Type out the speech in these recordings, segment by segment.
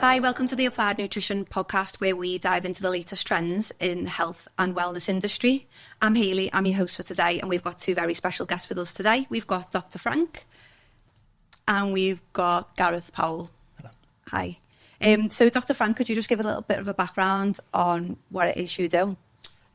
Hi, welcome to the Applied Nutrition podcast, where we dive into the latest trends in the health and wellness industry. I'm Hayley, I'm your host for today, and we've got two very special guests with us today. We've got Dr. Frank and we've got Gareth Powell. Hello. Hi. So Dr. Frank, could you just give a little bit of a background on what it is you do?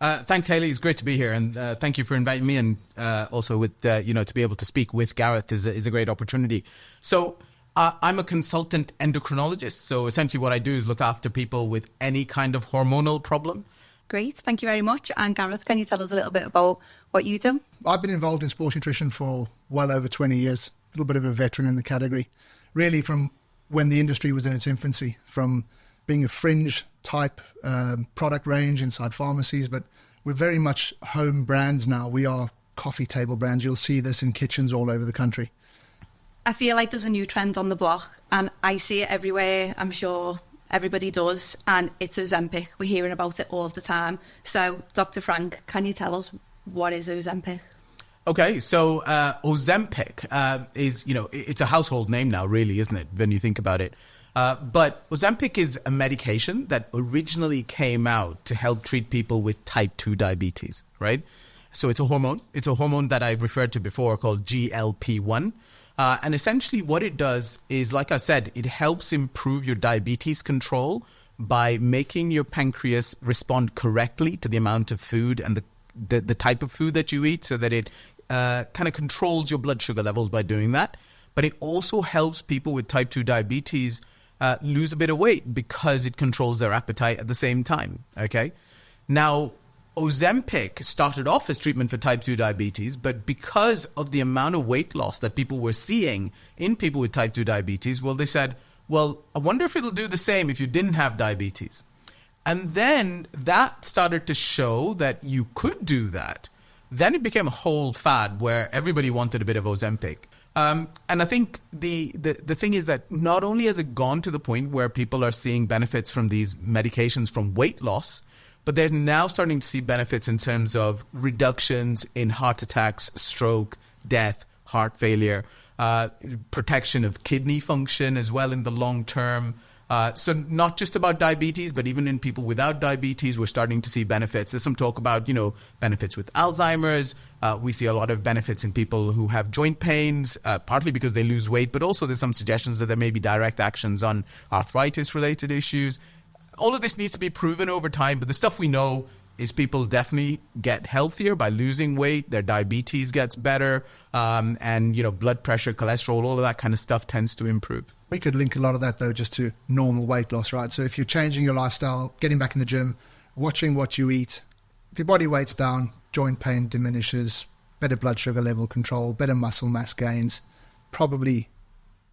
Thanks, Hayley. It's great to be here, and thank you for inviting me. And also, with to be able to speak with Gareth is a great opportunity. So, I'm a consultant endocrinologist. So, essentially, what I do is look after people with any kind of hormonal problem. Great, thank you very much. And Gareth, can you tell us a little bit about what you do? I've been involved in sports nutrition for well over 20 years. A little bit of a veteran in the category, really, from when the industry was in its infancy, from being a fringe type product range inside pharmacies, but we're very much home brands now. We are coffee table brands. You'll see this in kitchens all over the country. I feel like there's a new trend on the block, and I see it everywhere. I'm sure everybody does, and it's Ozempic. We're hearing about it all the time. So, Dr. Frank, can you tell us what is Ozempic? Okay, so Ozempic is, it's a household name now, really, isn't it, when you think about it? But Ozempic is a medication that originally came out to help treat people with type 2 diabetes, right? So it's a hormone. It's a hormone that I've referred to before called GLP-1. And essentially what it does is, like I said, it helps improve your diabetes control by making your pancreas respond correctly to the amount of food and the type of food that you eat, so that it kind of controls your blood sugar levels by doing that. But it also helps people with type 2 diabetes lose a bit of weight because it controls their appetite at the same time, okay? Now, Ozempic started off as treatment for type 2 diabetes, but because of the amount of weight loss that people were seeing in people with type 2 diabetes, well, they said, well, I wonder if it'll do the same if you didn't have diabetes. And then that started to show that you could do that. Then it became a whole fad where everybody wanted a bit of Ozempic. And I think the thing is that not only has it gone to the point where people are seeing benefits from these medications from weight loss, but they're now starting to see benefits in terms of reductions in heart attacks, stroke, death, heart failure, protection of kidney function as well in the long term. So not just about diabetes, but even in people without diabetes, we're starting to see benefits. There's some talk about, benefits with Alzheimer's. We see a lot of benefits in people who have joint pains, partly because they lose weight, but also there's some suggestions that there may be direct actions on arthritis-related issues. All of this needs to be proven over time, but the stuff we know is people definitely get healthier by losing weight, their diabetes gets better, and, blood pressure, cholesterol, all of that kind of stuff tends to improve. We could link a lot of that, though, just to normal weight loss, right? So if you're changing your lifestyle, getting back in the gym, watching what you eat, if your body weight's down, joint pain diminishes, better blood sugar level control, better muscle mass gains, probably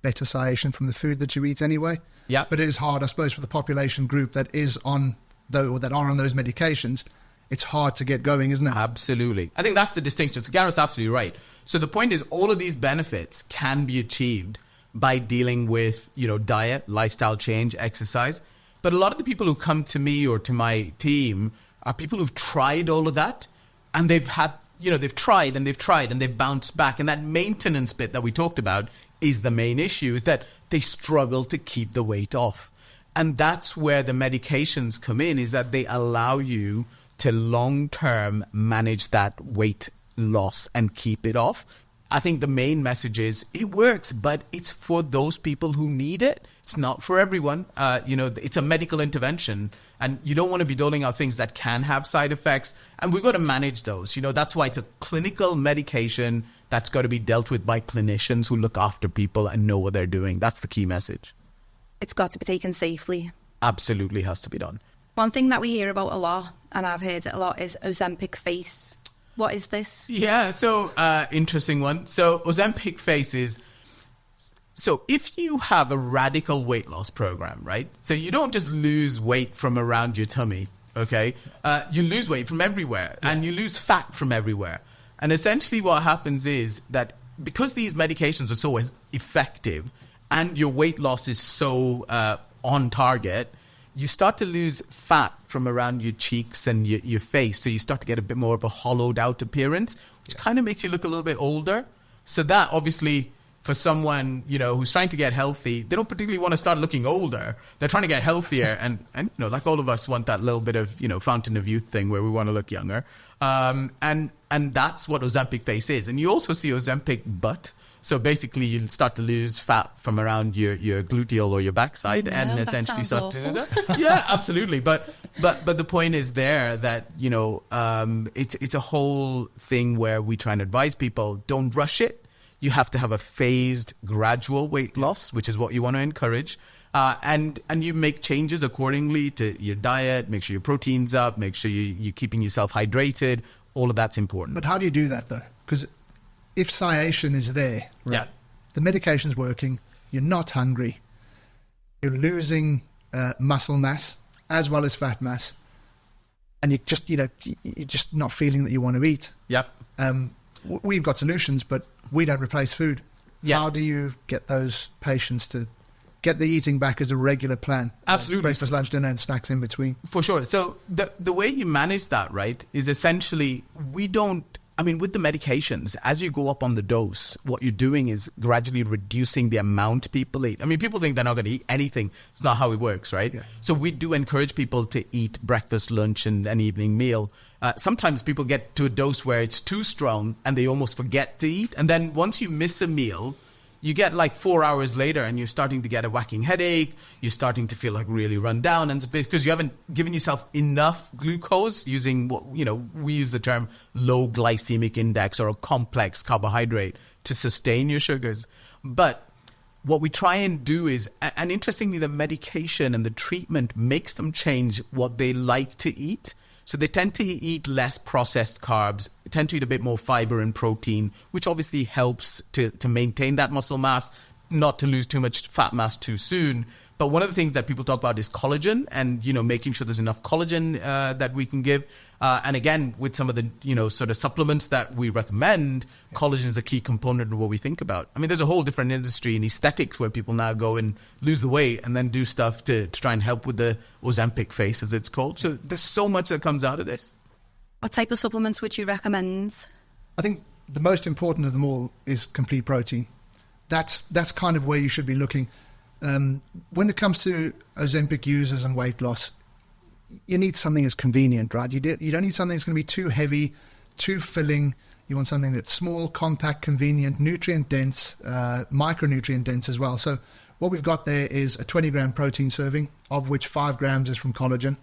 better satiation from the food that you eat anyway. Yeah. But it is hard, I suppose, for the population group that is on that are on those medications. It's hard to get going, isn't it? Absolutely. I think that's the distinction. So Gareth's absolutely right. So the point is, all of these benefits can be achieved by dealing with, diet, lifestyle change, exercise. But a lot of the people who come to me or to my team are people who've tried all of that, and they've had, they've tried and they've bounced back. And that maintenance bit that we talked about is the main issue, is that they struggle to keep the weight off. And that's where the medications come in, is that they allow you to long-term manage that weight loss and keep it off. I think the main message is it works, but it's for those people who need it. It's not for everyone. It's a medical intervention, and you don't want to be doling out things that can have side effects. And we've got to manage those. That's why it's a clinical medication that's got to be dealt with by clinicians who look after people and know what they're doing. That's the key message. It's got to be taken safely. Absolutely has to be done. One thing that we hear about a lot, and I've heard it a lot, is Ozempic face. What is this? Yeah, so interesting one. So Ozempic face is, so if you have a radical weight loss program, right? So you don't just lose weight from around your tummy, okay? You lose weight from everywhere, and you lose fat from everywhere. And essentially what happens is that because these medications are so effective and your weight loss is so on target, you start to lose fat from around your cheeks and your face. So you start to get a bit more of a hollowed out appearance, which kind of makes you look a little bit older. So that obviously, for someone, who's trying to get healthy, they don't particularly want to start looking older. They're trying to get healthier. And like all of us want that little bit of, fountain of youth thing where we want to look younger. And that's what Ozempic face is. And you also see Ozempic butt. So basically, you'll start to lose fat from around your gluteal or your backside, and essentially start to. Yeah, absolutely. But the point is there that it's a whole thing where we try and advise people, don't rush it. You have to have a phased, gradual weight loss, which is what you want to encourage, and you make changes accordingly to your diet. Make sure your protein's up. Make sure you're keeping yourself hydrated. All of that's important. But how do you do that though? Because if satiation is there, right, yeah, the medication's working, you're not hungry, you're losing muscle mass as well as fat mass, and you're just not feeling that you want to eat. Yep. We've got solutions, but we don't replace food. Yeah. How do you get those patients to get the eating back as a regular plan? Absolutely. Breakfast, lunch, dinner, and snacks in between. For sure. So the way you manage that, right, is essentially with the medications, as you go up on the dose, what you're doing is gradually reducing the amount people eat. People think they're not going to eat anything. It's not how it works, right? Yeah. So we do encourage people to eat breakfast, lunch, and an evening meal. Sometimes people get to a dose where it's too strong and they almost forget to eat. And then once you miss a meal, you get like 4 hours later and you're starting to get a whacking headache. You're starting to feel like really run down, and it's because you haven't given yourself enough glucose using what, we use the term low glycemic index or a complex carbohydrate to sustain your sugars. But what we try and do is, and interestingly, the medication and the treatment makes them change what they like to eat. So they tend to eat less processed carbs, tend to eat a bit more fiber and protein, which obviously helps to maintain that muscle mass, not to lose too much fat mass too soon. But one of the things that people talk about is collagen, and, making sure there's enough collagen that we can give. And again, with some of the, sort of supplements that we recommend, collagen is a key component of what we think about. There's a whole different industry in aesthetics where people now go and lose the weight and then do stuff to try and help with the Ozempic face, as it's called. So there's so much that comes out of this. What type of supplements would you recommend? I think the most important of them all is complete protein. That's kind of where you should be looking. When it comes to Ozempic users and weight loss, you need something that's convenient, right? You don't need something that's going to be too heavy, too filling. You want something that's small, compact, convenient, nutrient-dense, micronutrient-dense as well. So what we've got there is a 20-gram protein serving, of which 5 grams is from collagen.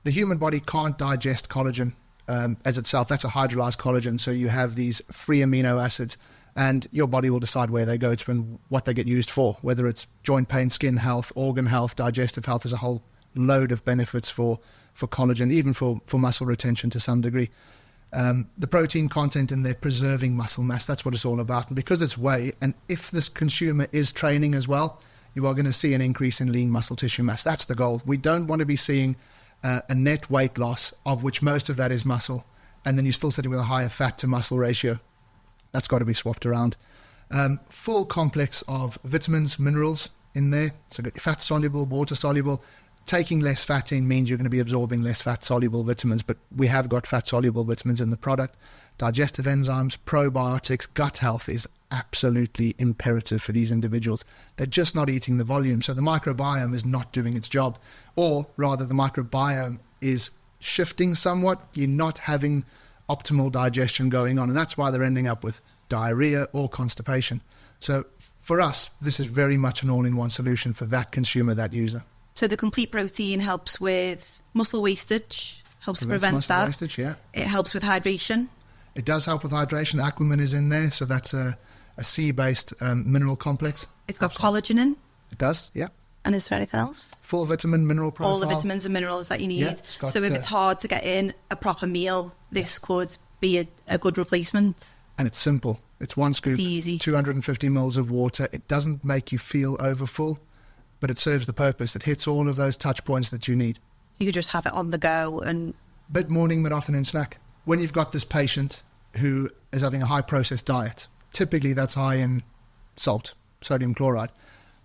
The human body can't digest collagen as itself. That's a hydrolyzed collagen, so you have these free amino acids, and your body will decide where they go to and what they get used for, whether it's joint pain, skin health, organ health, digestive health. There's a whole load of benefits for collagen, even for muscle retention to some degree. The protein content in there preserving muscle mass, that's what it's all about. And because it's whey, and if this consumer is training as well, you are going to see an increase in lean muscle tissue mass. That's the goal. We don't want to be seeing a net weight loss, of which most of that is muscle, and then you're still sitting with a higher fat to muscle ratio. That's got to be swapped around. Full complex of vitamins, minerals in there. So got your fat soluble, water soluble. Taking less fat in means you're going to be absorbing less fat soluble vitamins, but we have got fat soluble vitamins in the product. Digestive enzymes, probiotics, gut health is absolutely imperative for these individuals. They're just not eating the volume, so the microbiome is not doing its job, or rather the microbiome is shifting somewhat. You're not having optimal digestion going on, and that's why they're ending up with diarrhea or constipation. So for us, this is very much an all-in-one solution for that consumer, that user. So the complete protein helps with muscle wastage, helps to prevent muscle that. wastage, yeah. It helps with hydration. It does help with hydration. Aquamin is in there, so that's a sea-based mineral complex. It's got collagen in. It does, yeah. And is there anything else? Full vitamin mineral profile. All the vitamins and minerals that you need. Yeah, so if it's hard to get in a proper meal, this could be a good replacement. And it's simple. It's one scoop, it's easy. 250 mils of water. It doesn't make you feel overfull, but it serves the purpose. It hits all of those touch points that you need. You could just have it on the go and... Mid-morning, mid-afternoon snack. When you've got this patient who is having a high-processed diet, typically that's high in salt, sodium chloride.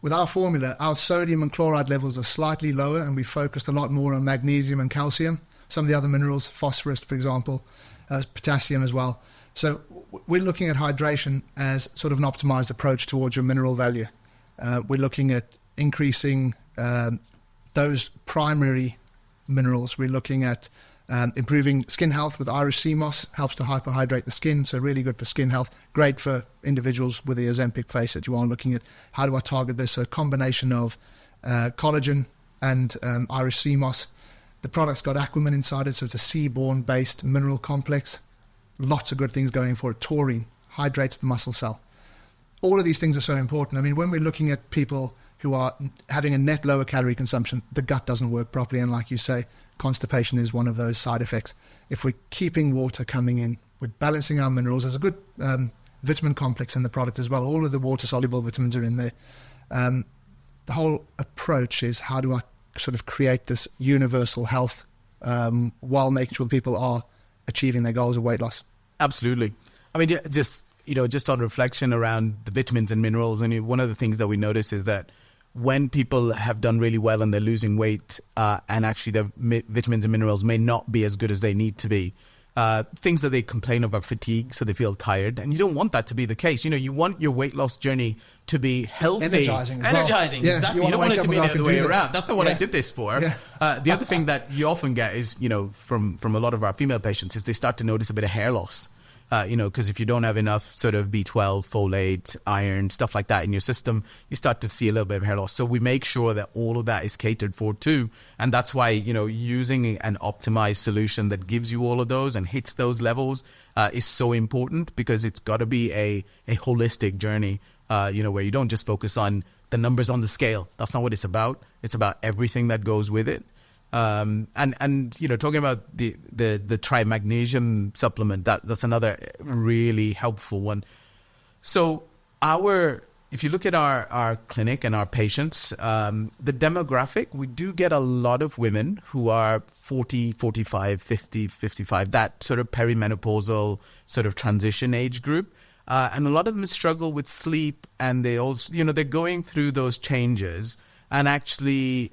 With our formula, our sodium and chloride levels are slightly lower, and we focused a lot more on magnesium and calcium. Some of the other minerals, phosphorus, for example, potassium as well. So we're looking at hydration as sort of an optimized approach towards your mineral value. We're looking at increasing those primary minerals. We're looking at improving skin health with Irish sea moss, helps to hyperhydrate the skin, so really good for skin health, great for individuals with the Ozempic face that you are looking at. How do I target this? So a combination of collagen and Irish sea moss. The product's got aquamin inside it, so it's a seaborne based mineral complex. Lots of good things going for it. Taurine hydrates the muscle cell. All of these things are so important. I mean, when we're looking at people who are having a net lower calorie consumption, the gut doesn't work properly. And like you say, constipation is one of those side effects. If we're keeping water coming in, we're balancing our minerals. There's a good vitamin complex in the product as well. All of the water-soluble vitamins are in there. The whole approach is how do I sort of create this universal health while making sure people are achieving their goals of weight loss. Absolutely. I mean, just on reflection around the vitamins and minerals, and one of the things that we notice is that when people have done really well and they're losing weight and actually their vitamins and minerals may not be as good as they need to be, things that they complain of are fatigue, so they feel tired. And you don't want that to be the case. You want your weight loss journey to be healthy. Energizing as well. Yeah, exactly. You don't want it to be the other way around. That's not what Yeah. I did this for. Yeah. The other thing that you often get is, from a lot of our female patients is they start to notice a bit of hair loss. Because if you don't have enough sort of B12, folate, iron, stuff like that in your system, you start to see a little bit of hair loss. So we make sure that all of that is catered for too. And that's why, using an optimized solution that gives you all of those and hits those levels is so important, because it's got to be a holistic journey, where you don't just focus on the numbers on the scale. That's not what it's about. It's about everything that goes with it. And talking about the tri-magnesium supplement, that's another really helpful one. So if you look at our clinic and our patients, the demographic, we do get a lot of women who are 40, 45, 50, 55, that sort of perimenopausal sort of transition age group. And a lot of them struggle with sleep, and they also, they're going through those changes, and actually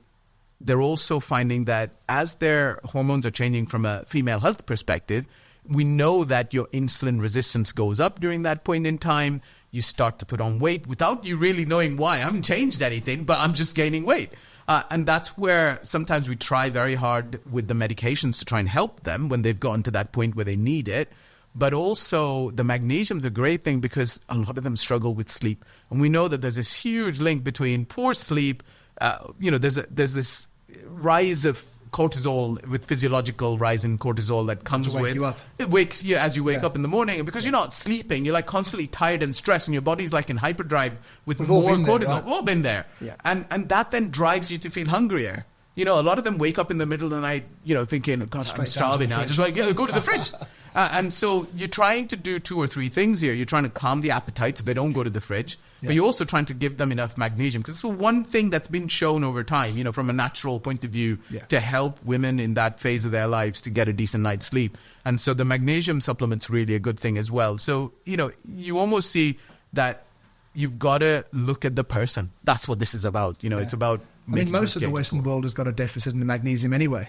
they're also finding that as their hormones are changing from a female health perspective, we know that your insulin resistance goes up during that point in time. You start to put on weight without you really knowing why. I haven't changed anything, but I'm just gaining weight. And that's where sometimes we try very hard with the medications to try and help them when they've gotten to that point where they need it. But also the magnesium's a great thing because a lot of them struggle with sleep. And we know that there's this huge link between poor sleep. There's this rise of cortisol, with physiological rise in cortisol that comes with it wakes you as you wake up in the morning, and because you're not sleeping, you're like constantly tired and stressed, and your body's like in hyperdrive with more cortisol. We've all been there, and that then drives you to feel hungrier. A lot of them wake up in the middle of the night, thinking, God, I'm starving now. Just like, go to the fridge. And so you're trying to do 2 or 3 things here. You're trying to calm the appetite so they don't go to the fridge, but you're also trying to give them enough magnesium, because it's the one thing that's been shown over time, from a natural point of view, to help women in that phase of their lives to get a decent night's sleep. And so the magnesium supplement's really a good thing as well. So, you almost see that you've got to look at the person. That's what this is about. It's about... most of the Western world has got a deficit in the magnesium anyway.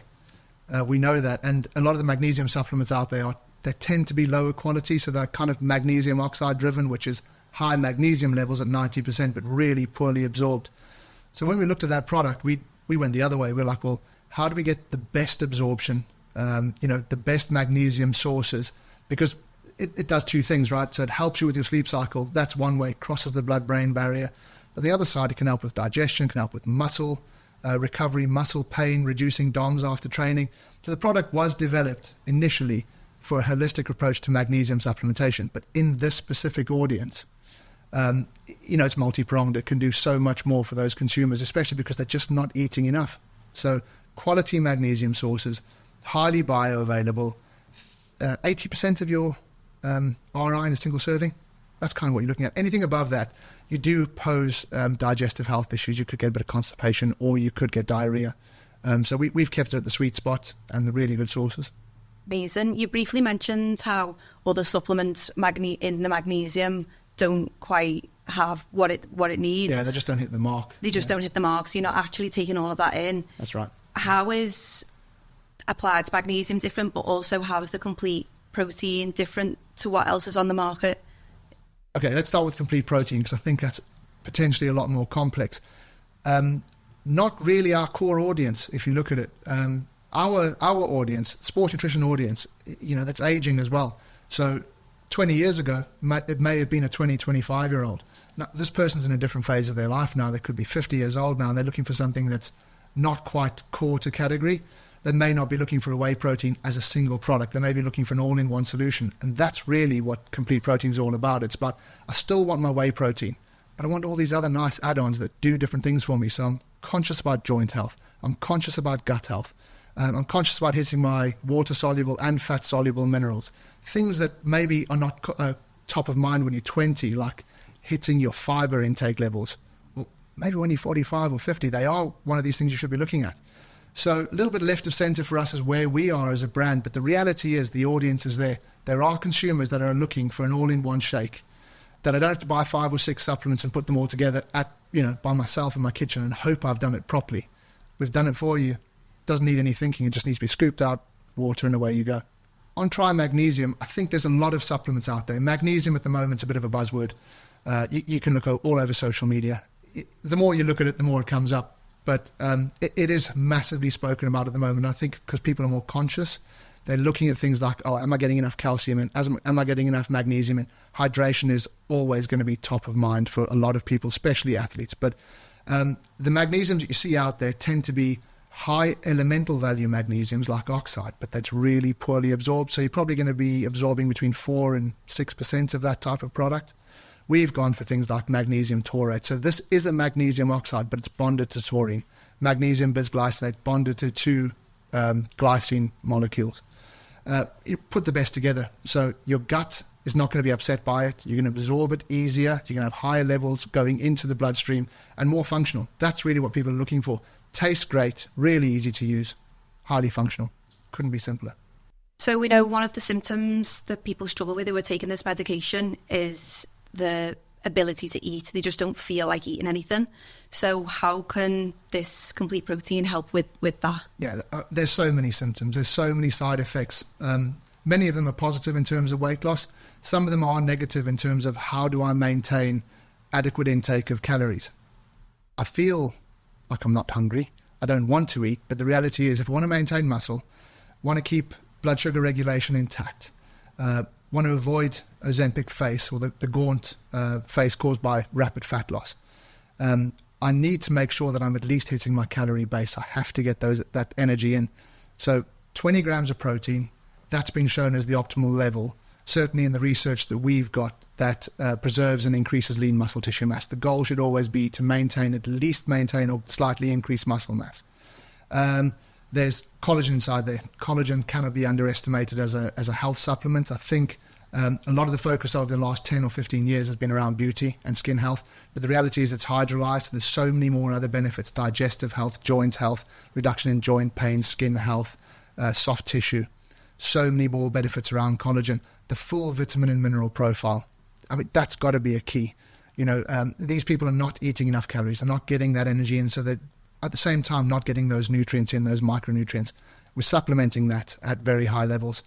We know that. And a lot of the magnesium supplements out there they tend to be lower quality, so they're kind of magnesium oxide driven, which is high magnesium levels at 90%, but really poorly absorbed. So when we looked at that product, we went the other way. We're like, well, how do we get the best absorption, the best magnesium sources? Because it does 2 things, right? So it helps you with your sleep cycle. That's one way, crosses the blood-brain barrier. But the other side, it can help with digestion, can help with muscle recovery, muscle pain, reducing DOMS after training. So the product was developed initially for a holistic approach to magnesium supplementation. But in this specific audience, it's multi-pronged. It can do so much more for those consumers, especially because they're just not eating enough. So quality magnesium sources, highly bioavailable, 80% of your RI in a single serving. That's kind of what you're looking at. Anything above that, you do pose digestive health issues. You could get a bit of constipation, or you could get diarrhea. So we've kept it at the sweet spot and the really good sources. Amazing. You briefly mentioned how other supplements in the magnesium don't quite have what it needs. Yeah, they just don't hit the mark. They just don't hit the mark, so you're not actually taking all of that in. That's right. How is applied magnesium different, but also how is the complete protein different to what else is on the market? Okay, let's start with complete protein, because I think that's potentially a lot more complex. Not really our core audience, if you look at it. Our audience, sports nutrition audience, that's aging as well. So 20 years ago, it may have been a 20, 25-year-old. Now, this person's in a different phase of their life now. They could be 50 years old now, and they're looking for something that's not quite core to category. They may not be looking for a whey protein as a single product. They may be looking for an all-in-one solution. And that's really what complete protein is all about. It's about, I still want my whey protein, but I want all these other nice add-ons that do different things for me. So I'm conscious about joint health. I'm conscious about gut health. I'm conscious about hitting my water-soluble and fat-soluble minerals. Things that maybe are not top of mind when you're 20, like hitting your fiber intake levels. Well, maybe when you're 45 or 50, they are one of these things you should be looking at. So a little bit left of center for us is where we are as a brand, but the reality is the audience is there. There are consumers that are looking for an all-in-one shake, that I don't have to buy 5 or 6 supplements and put them all together by myself in my kitchen and hope I've done it properly. We've done it for you. Doesn't need any thinking. It just needs to be scooped out, water, and away you go. On Tri-Magnesium, I think there's a lot of supplements out there. Magnesium at the moment is a bit of a buzzword. You can look all over social media. The more you look at it, the more it comes up. But it is massively spoken about at the moment. I think because people are more conscious, they're looking at things like, am I getting enough calcium in? Am I getting enough magnesium in? Hydration is always going to be top of mind for a lot of people, especially athletes. But the magnesiums that you see out there tend to be high elemental value magnesiums like oxide, but that's really poorly absorbed. So you're probably going to be absorbing between 4 and 6% of that type of product. We've gone for things like magnesium taurate. So this is a magnesium oxide, but it's bonded to taurine. Magnesium bisglycinate bonded to 2 glycine molecules. You put the best together. So your gut is not going to be upset by it. You're going to absorb it easier. You're going to have higher levels going into the bloodstream and more functional. That's really what people are looking for. Tastes great, really easy to use, highly functional. Couldn't be simpler. So we know one of the symptoms that people struggle with who are taking this medication is the ability to eat. They just don't feel like eating anything. So how can this complete protein help with that? Yeah, there's so many symptoms. There's so many side effects. Many of them are positive in terms of weight loss. Some of them are negative in terms of how do I maintain adequate intake of calories. I feel like I'm not hungry. I don't want to eat, but the reality is if I want to maintain muscle, want to keep blood sugar regulation intact, want to avoid Ozempic face or the gaunt face caused by rapid fat loss, I need to make sure that I'm at least hitting my calorie base. I have to get that energy in. So 20 grams of protein, that's been shown as the optimal level, certainly in the research that we've got, that preserves and increases lean muscle tissue mass. The goal should always be to at least maintain or slightly increase muscle mass. There's collagen inside there. Collagen cannot be underestimated as a health supplement. I think a lot of the focus over the last 10 or 15 years has been around beauty and skin health, but the reality is it's hydrolyzed. So there's so many more other benefits: digestive health, joint health, reduction in joint pain, skin health, soft tissue. So many more benefits around collagen. The full vitamin and mineral profile. I mean, that's got to be a key. These people are not eating enough calories. They're not getting that energy in, so that at the same time not getting those nutrients in, those micronutrients. We're supplementing that at very high levels.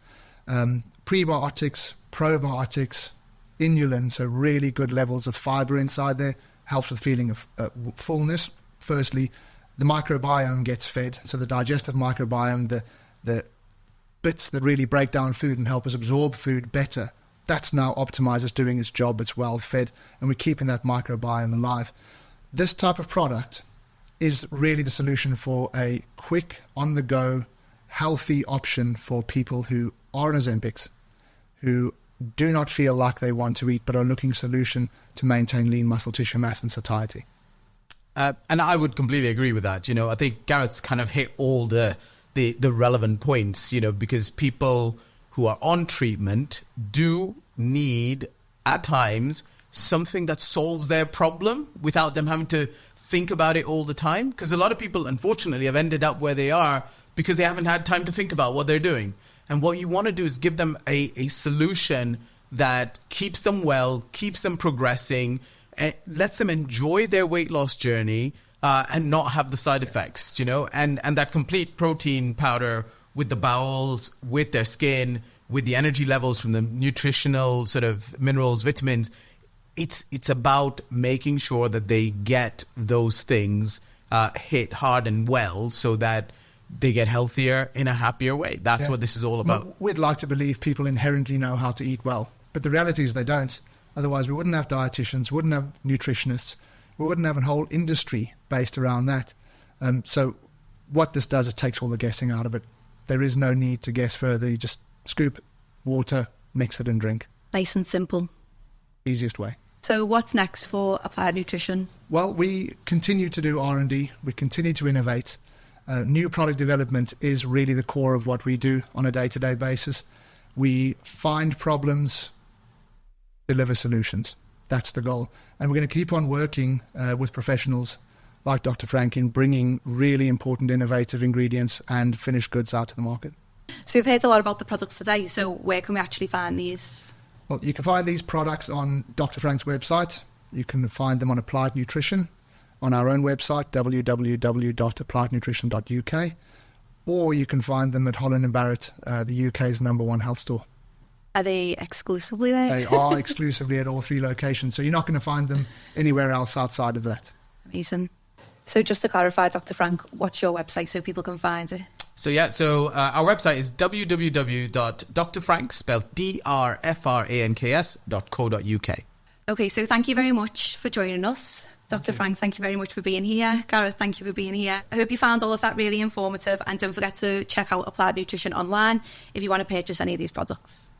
Prebiotics, probiotics, inulin, so really good levels of fiber inside there, helps with feeling of fullness. Firstly, the microbiome gets fed, so the digestive microbiome, the bits that really break down food and help us absorb food better, that's now optimized, it's doing its job, it's well fed, and we're keeping that microbiome alive. This type of product is really the solution for a quick, on-the-go, healthy option for people who are on Ozempics, who do not feel like they want to eat, but are looking for a solution to maintain lean muscle tissue mass and satiety. And I would completely agree with that. I think Garrett's kind of hit all the relevant points, because people who are on treatment do need, at times, something that solves their problem without them having to think about it all the time. Because a lot of people, unfortunately, have ended up where they are because they haven't had time to think about what they're doing. And what you want to do is give them a solution that keeps them well, keeps them progressing, and lets them enjoy their weight loss journey and not have the side effects, and that complete protein powder with the bowels, with their skin, with the energy levels from the nutritional sort of minerals, vitamins, it's about making sure that they get those things hit hard and well so that they get healthier in a happier way. That's what this is all about. Well, we'd like to believe people inherently know how to eat well, but the reality is they don't. Otherwise, we wouldn't have dietitians, wouldn't have nutritionists, we wouldn't have a whole industry based around that. So what this does, it takes all the guessing out of it. There is no need to guess further. You just scoop water, mix it and drink. Nice and simple. Easiest way. So what's next for Applied Nutrition? Well, we continue to do R&D. We continue to innovate. New product development is really the core of what we do on a day-to-day basis. We find problems, deliver solutions. That's the goal. And we're going to keep on working with professionals like Dr. Frank in bringing really important innovative ingredients and finished goods out to the market. So we've heard a lot about the products today, so where can we actually find these? Well, you can find these products on Dr. Frank's website. You can find them on Applied Nutrition, on our own website, www.appliednutrition.uk, or you can find them at Holland & Barrett, the UK's #1 health store. Are they exclusively there? They are exclusively at all 3 locations, so you're not going to find them anywhere else outside of that. Amazing. So just to clarify, Dr. Frank, what's your website so people can find it? So our website is www.drfranks, spelled drfranks.co.uk. Okay, so thank you very much for joining us. Dr. Frank, thank you very much for being here. Gareth, thank you for being here. I hope you found all of that really informative, and don't forget to check out Applied Nutrition online if you want to purchase any of these products.